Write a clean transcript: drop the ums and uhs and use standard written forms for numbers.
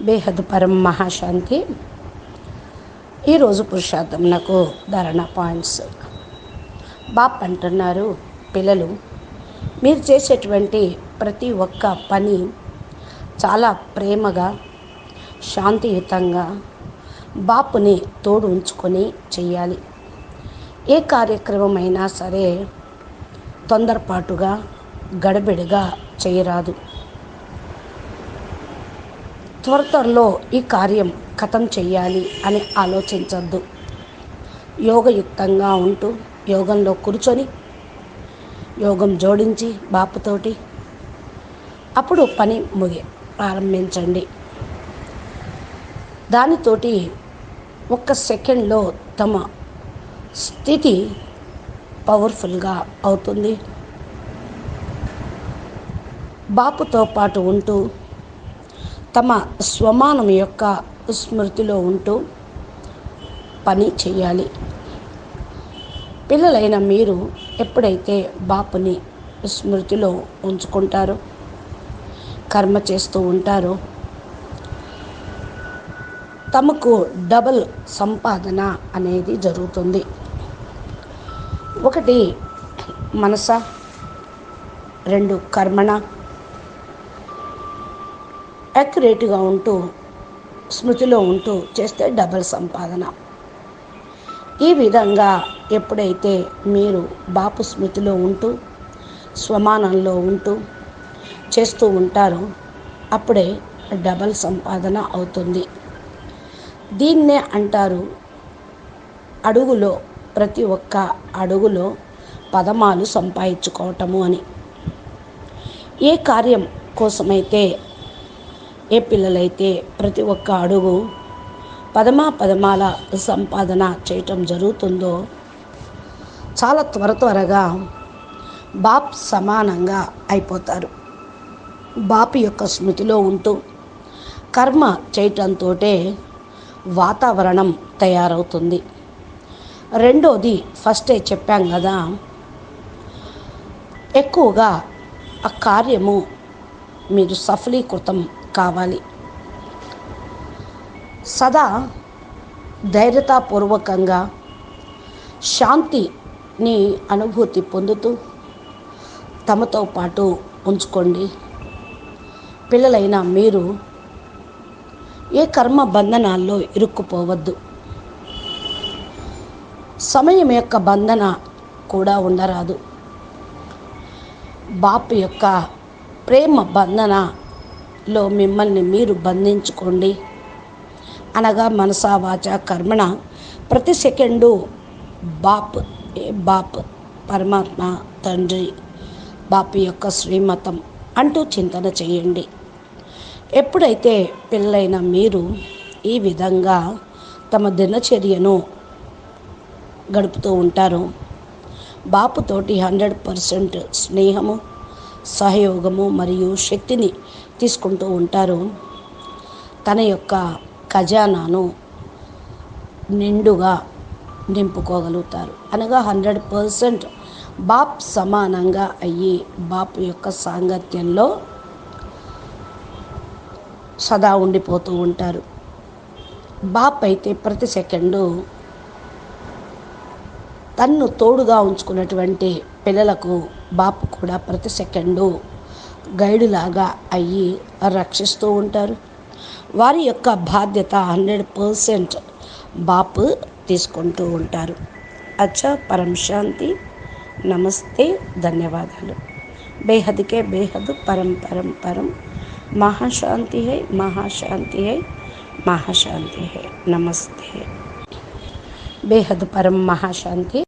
బేహద్ పరం మహాశాంతి. ఈరోజు పురుషార్థంనకు ధారణ పాయింట్స్. బాప్ అంటున్నారు, పిల్లలు మీరు చేసేటువంటి ప్రతి ఒక్క పని చాలా ప్రేమగా, శాంతియుతంగా బాపుని తోడు ఉంచుకొని చెయ్యాలి. ఏ కార్యక్రమం అయినా సరే తొందరపాటుగా, గడబిడిగా చేయరాదు. త్వరలో ఈ కార్యం ఖతం చెయ్యాలి అని ఆలోచించద్దు. యోగయుక్తంగా ఉంటూ యోగంలో కూర్చొని యోగం జోడించి బాపుతోటి అప్పుడు పని ప్రారంభించండి. దానితోటి ఒక్క సెకండ్లో తమ స్థితి పవర్ఫుల్గా అవుతుంది. బాపుతో పాటు ఉంటూ తమ స్వమానం యొక్క స్మృతిలో ఉంటూ పని చేయాలి. పిల్లలైన మీరు ఎప్పుడైతే బాపుని స్మృతిలో ఉంచుకుంటారో, కర్మ చేస్తూ ఉంటారో, తమకు డబల్ సంపాదన అనేది జరుగుతుంది. ఒకటి మనస, రెండు కర్మణ. యాక్యురేట్గా ఉంటూ స్మృతిలో ఉంటూ చేస్తే డబల్ సంపాదన. ఈ విధంగా ఎప్పుడైతే మీరు బాపు స్మృతిలో ఉంటూ స్వమానంలో ఉంటూ చేస్తూ ఉంటారో అప్పుడే డబల్ సంపాదన అవుతుంది. దీన్నే అంటారు అడుగులో, ప్రతి ఒక్క అడుగులో పదమాలు సంపాదించుకోవటము అని. ఏ కార్యం కోసమైతే, ఏ పిల్లలైతే ప్రతి ఒక్క అడుగు పదమాల సంపాదన చేయటం జరుగుతుందో చాలా త్వరగా బాప్ సమానంగా అయిపోతారు. బాపు యొక్క స్మృతిలో ఉంటూ కర్మ చేయటంతో వాతావరణం తయారవుతుంది. రెండోది, ఫస్టే చెప్పాం కదా, ఎక్కువగా ఆ కార్యము మీరు సఫలీకృతం కావాలి. సదా ధైర్యతాపూర్వకంగా శాంతిని అనుభూతి పొందుతూ తమతో పాటు ఉంచుకోండి. పిల్లలైన మీరు ఏ కర్మ బంధనాల్లో ఇరుక్కుపోవద్దు. సమయం యొక్క బంధన కూడా ఉండరాదు. బాపు యొక్క ప్రేమ బంధనలో మిమ్మల్ని మీరు బంధించుకోండి. అనగా మనసా వాచ కర్మణ ప్రతి సెకండు బాప్ పరమాత్మ తండ్రి, బాపు యొక్క శ్రీమతం అంటూ చింతన చేయండి. ఎప్పుడైతే పిల్లలైన మీరు ఈ విధంగా తమ దినచర్యను గడుపుతూ ఉంటారో, బాపుతోటి 100% స్నేహము, సహయోగము మరియు శక్తిని తీసుకుంటూ ఉంటారు. తన యొక్క ఖజానాను నిండుగా నింపుకోగలుగుతారు. అనగా 100% బాప్ సమానంగా అయ్యి బాపు యొక్క సాంగత్యంలో సదా ఉండిపోతూ ఉంటారు. బాప్ అయితే ప్రతి సెకండు తన్ను తోడుగా ఉంచుకున్నటువంటి పిల్లలకు బాపు కూడా ప్రతి సెకండు గైడులాగా అయ్యి రక్షిస్తూ ఉంటారు. వారి యొక్క బాధ్యత 100% బాపు తీసుకుంటూ ఉంటారు. అచ్చా, పరం శాంతి. నమస్తే, ధన్యవాదాలు. బేహద్కే బేహద్, పరం పరం పరం. మహాశాంతి హై, మహాశాంతి హై, మహాశాంతి హై. నమస్తే. బేహద్ పరం మహాశాంతి.